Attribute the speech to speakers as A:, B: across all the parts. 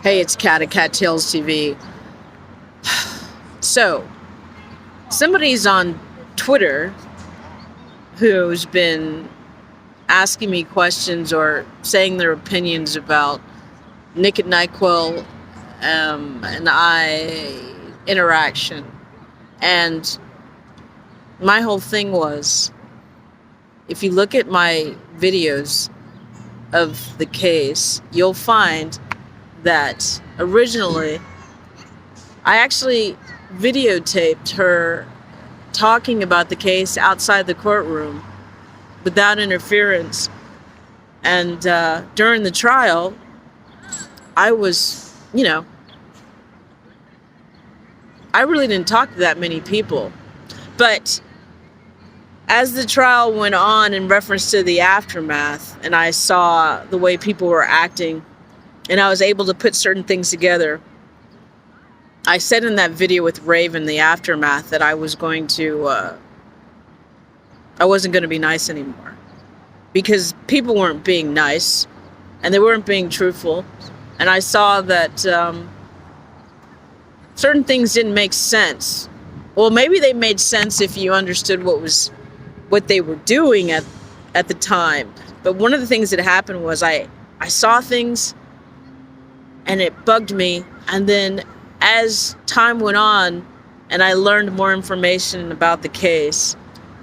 A: Hey, it's Kat at Kattalestv. So, somebody's on Twitter who's been asking me questions or saying their opinions about Nick at NyQuil and I interaction. And my whole thing was, if you look at my videos of the case, you'll find that originally I actually videotaped her talking about the case outside the courtroom without interference. And during the trial, I was, I really didn't talk to that many people. But as the trial went on in reference to the aftermath, and I saw the way people were acting, and I was able to put certain things together, I said in that video with Raven, the aftermath, that I wasn't going to be nice anymore. Because people weren't being nice, and they weren't being truthful. And I saw that certain things didn't make sense. Well, maybe they made sense if you understood what they were doing at the time. But one of the things that happened was I saw things, and it bugged me. And then as time went on and I learned more information about the case,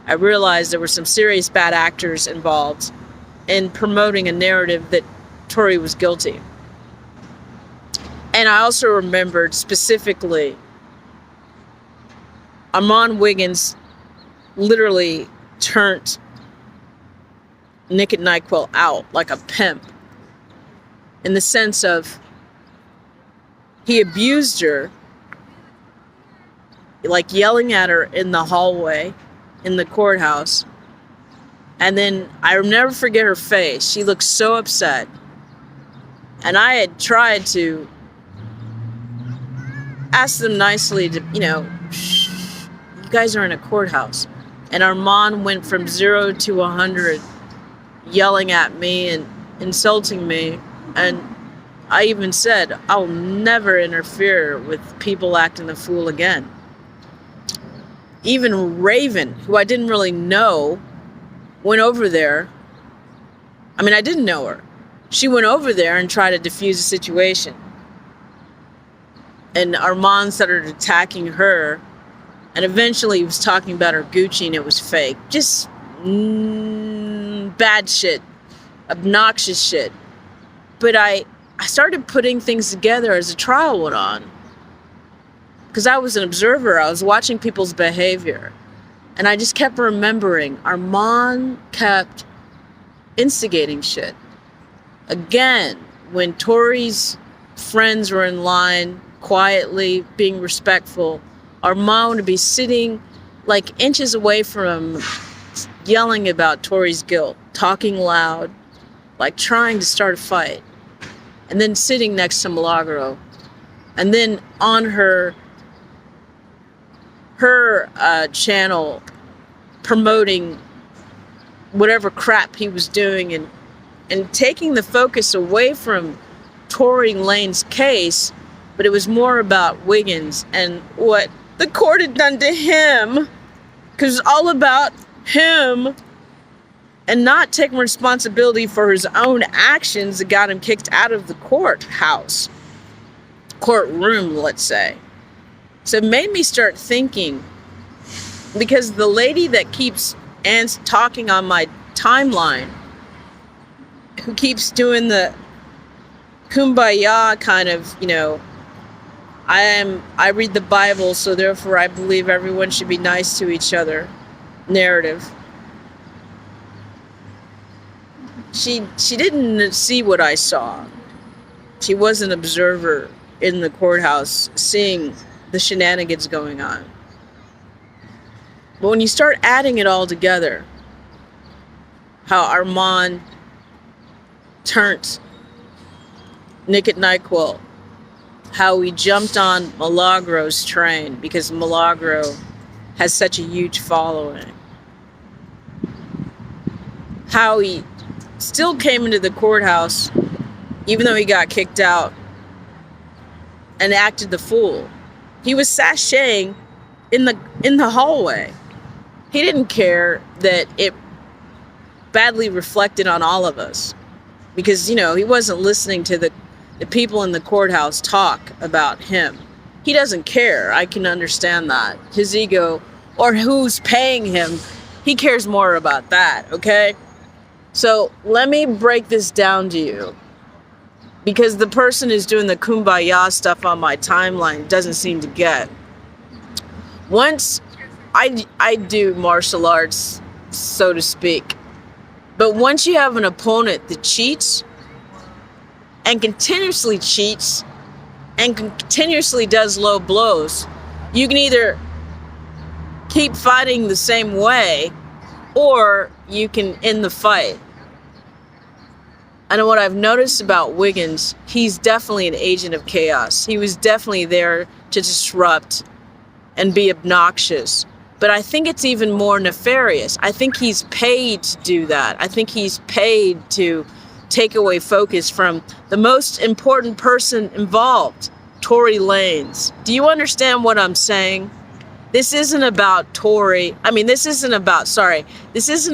A: I realized there were some serious bad actors involved in promoting a narrative that Tory was guilty. And I also remembered specifically Armon Wiggins literally turned Nick at NyQuil out like a pimp, in the sense of he abused her, like yelling at her in the hallway in the courthouse. And then I'll never forget her face. She looked so upset. And I had tried to ask them nicely to, shh, you guys are in a courthouse. And Armon went from 0 to 100, yelling at me and insulting me. And I even said, I'll never interfere with people acting the fool again. Even Raven, who I didn't really know, went over there. I mean, I didn't know her. She went over there and tried to defuse the situation. And Armon started attacking her. And eventually he was talking about her Gucci, and it was fake. Just bad shit. Obnoxious shit. But I started putting things together as the trial went on. Because I was an observer. I was watching people's behavior. And I just kept remembering Armon kept instigating shit. Again, when Tory's friends were in line, quietly, being respectful, Armon would be sitting like inches away from him, yelling about Tory's guilt, talking loud, like trying to start a fight. And then sitting next to Milagro. And then on her channel, promoting whatever crap he was doing, and taking the focus away from Tory Lane's case, but it was more about Wiggins and what the court had done to him, because it's all about him, and not taking responsibility for his own actions that got him kicked out of the courtroom, let's say. So it made me start thinking, because the lady that keeps talking on my timeline, who keeps doing the kumbaya kind of, I read the Bible, so therefore I believe everyone should be nice to each other narrative. She didn't see what I saw. She was an observer in the courthouse, seeing the shenanigans going on. But when you start adding it all together, how Armon turned Nick at NyQuil, how he jumped on Milagro's train because Milagro has such a huge following, how he still came into the courthouse even though he got kicked out, and acted the fool. He was sashaying in the hallway. He didn't care that it badly reflected on all of us, because, you know, he wasn't listening to the people in the courthouse talk about him. He doesn't care. I can understand that. His ego, or who's paying him, he cares more about that, okay? So let me break this down to you, because the person who's doing the kumbaya stuff on my timeline doesn't seem to get. Once I do martial arts, so to speak, but once you have an opponent that cheats and continuously cheats and continuously does low blows, you can either keep fighting the same way or you can end the fight. And what I've noticed about Wiggins, he's definitely an agent of chaos. He was definitely there to disrupt and be obnoxious. But I think it's even more nefarious. I think he's paid to do that. I think he's paid to take away focus from the most important person involved, Tory Lanez. Do you understand what I'm saying? This isn't about this isn't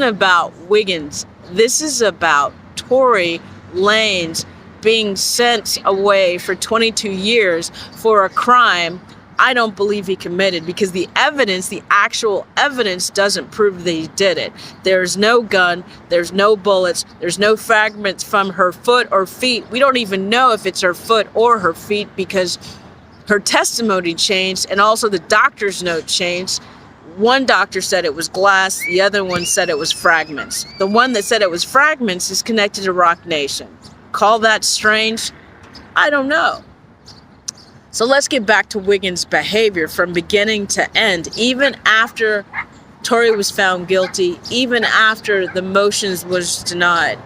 A: about Wiggins. This is about Tory Lanez being sent away for 22 years for a crime I don't believe he committed, because the actual evidence doesn't prove that he did it. There's no gun, there's no bullets, there's no fragments from her foot or feet. We don't even know if it's her foot or her feet, because her testimony changed and also the doctor's note changed. One doctor said it was glass, the other one said it was fragments. The one that said it was fragments is connected to Rock Nation. Call that strange? I don't know. So let's get back to Wiggins' behavior from beginning to end. Even after Tory was found guilty, even after the motions was denied,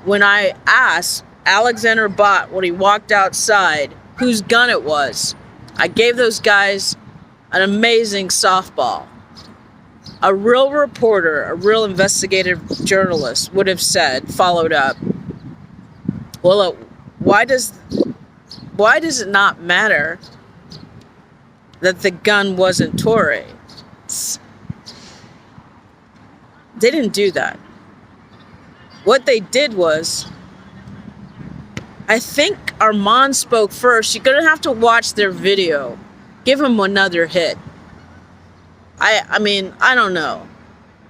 A: when I asked Alexander Bott when he walked outside whose gun it was, I gave those guys an amazing softball. A real reporter, a real investigative journalist would have said, followed up, well, why does it not matter that the gun wasn't Tory's? They didn't do that. What they did was, I think Armon spoke first. You're going to have to watch their video. Give him another hit. I don't know.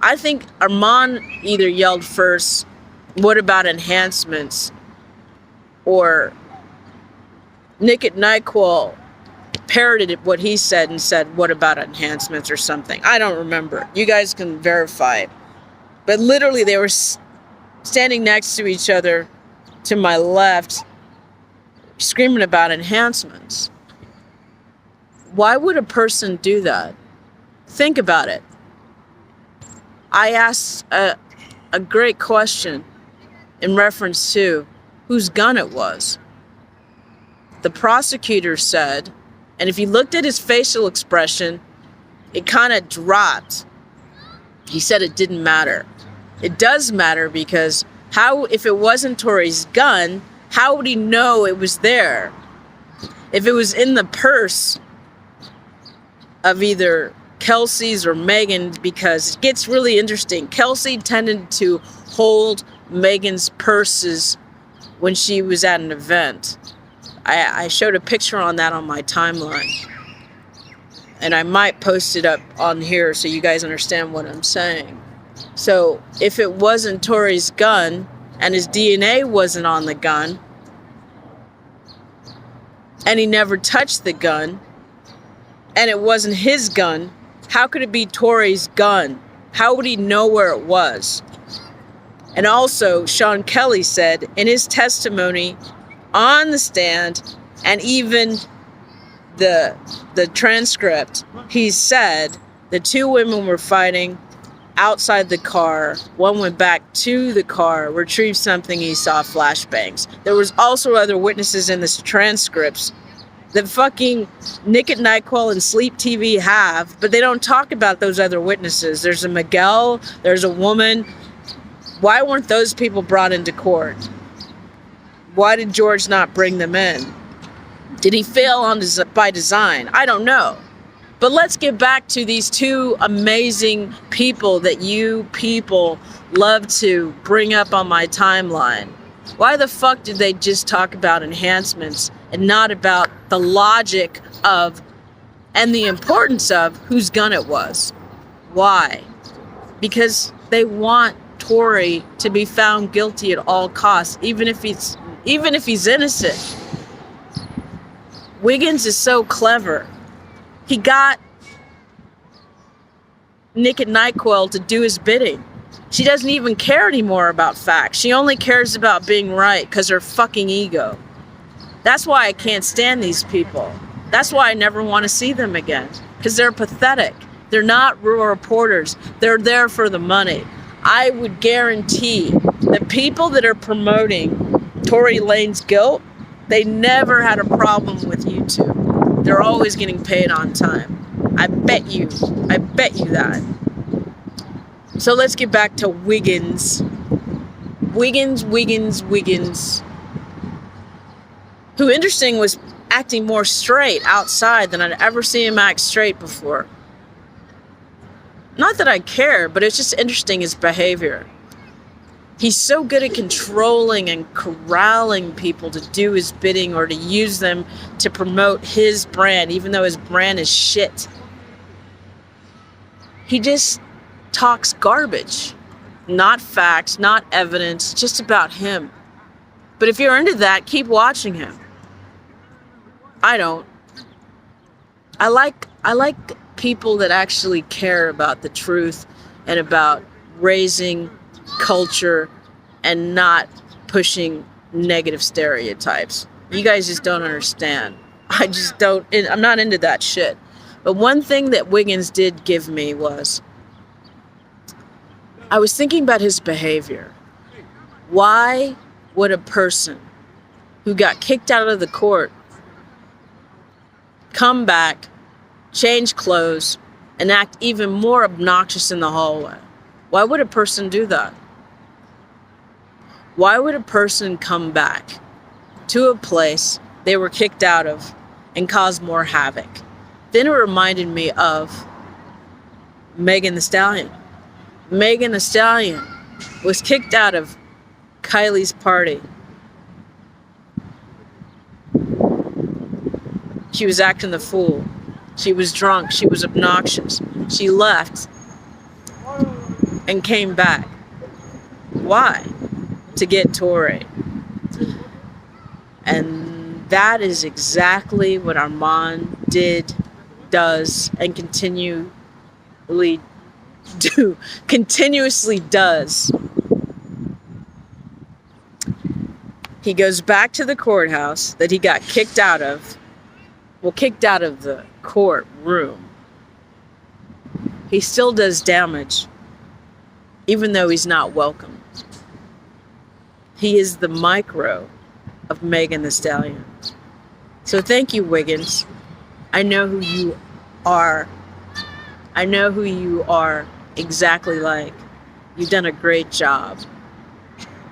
A: I think Armon either yelled first, what about enhancements? Or Nick at Nyquil parroted what he said and said, what about enhancements or something? I don't remember. You guys can verify it. But literally they were standing next to each other to my left, screaming about enhancements. Why would a person do that? Think about it. I asked a great question in reference to whose gun it was. The prosecutor said, and if you looked at his facial expression, it kind of dropped. He said it didn't matter. It does matter, because if it wasn't Tory's gun, how would he know it was there? If it was in the purse of either Kelsey's or Megan's, because it gets really interesting. Kelsey tended to hold Megan's purses when she was at an event. I showed a picture on that on my timeline. And I might post it up on here so you guys understand what I'm saying. So if it wasn't Tory's gun and his DNA wasn't on the gun, and he never touched the gun, and it wasn't his gun, how could it be Tory's gun? How would he know where it was? And also, Sean Kelly said in his testimony on the stand, and even the transcript, he said the two women were fighting outside the car. One went back to the car, retrieved something, he saw flashbangs. There was also other witnesses in this transcripts that fucking Nick at Nyquil and Sleep TV have, but they don't talk about those other witnesses. There's a Miguel, there's a woman. Why weren't those people brought into court? Why did George not bring them in? Did he fail by design? I don't know. But let's get back to these two amazing people that you people love to bring up on my timeline. Why the fuck did they just talk about enhancements and not about the logic of and the importance of whose gun it was? Why? Because they want Tory to be found guilty at all costs, even if he's innocent. Wiggins is so clever. He got Nick at NyQuil to do his bidding. She doesn't even care anymore about facts. She only cares about being right because her fucking ego. That's why I can't stand these people. That's why I never want to see them again. Because they're pathetic. They're not real reporters. They're there for the money. I would guarantee the people that are promoting Tory Lane's guilt, they never had a problem with YouTube. They're always getting paid on time. I bet you that. So let's get back to Wiggins. Wiggins. Who, interesting, was acting more straight outside than I'd ever seen him act straight before. Not that I care, but it's just interesting, his behavior. He's so good at controlling and corralling people to do his bidding or to use them to promote his brand, even though his brand is shit. He just talks garbage. Not facts, not evidence, just about him. But if you're into that, keep watching him. I don't. I like people that actually care about the truth and about raising culture and not pushing negative stereotypes. You guys just don't understand. I'm not into that shit. But one thing that Wiggins did give me was, I was thinking about his behavior. Why would a person who got kicked out of the court come back, change clothes, and act even more obnoxious in the hallway? Why would a person do that? Why would a person come back to a place they were kicked out of and cause more havoc? Then it reminded me of Megan Thee Stallion. Megan Thee Stallion was kicked out of Kylie's party. She was acting the fool. She was drunk. She was obnoxious. She left and came back. Why? To get Tory. And that is exactly what Armon does, and continuously does. He goes back to the courthouse that he got kicked out of. Well, kicked out of the courtroom. He still does damage, even though he's not welcome. He is the micro of Megan Thee Stallion. So thank you, Wiggins. I know who you are. I know who you are exactly like. You've done a great job.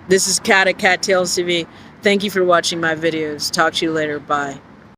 A: This is Kat at Kattalestv. Thank you for watching my videos. Talk to you later. Bye.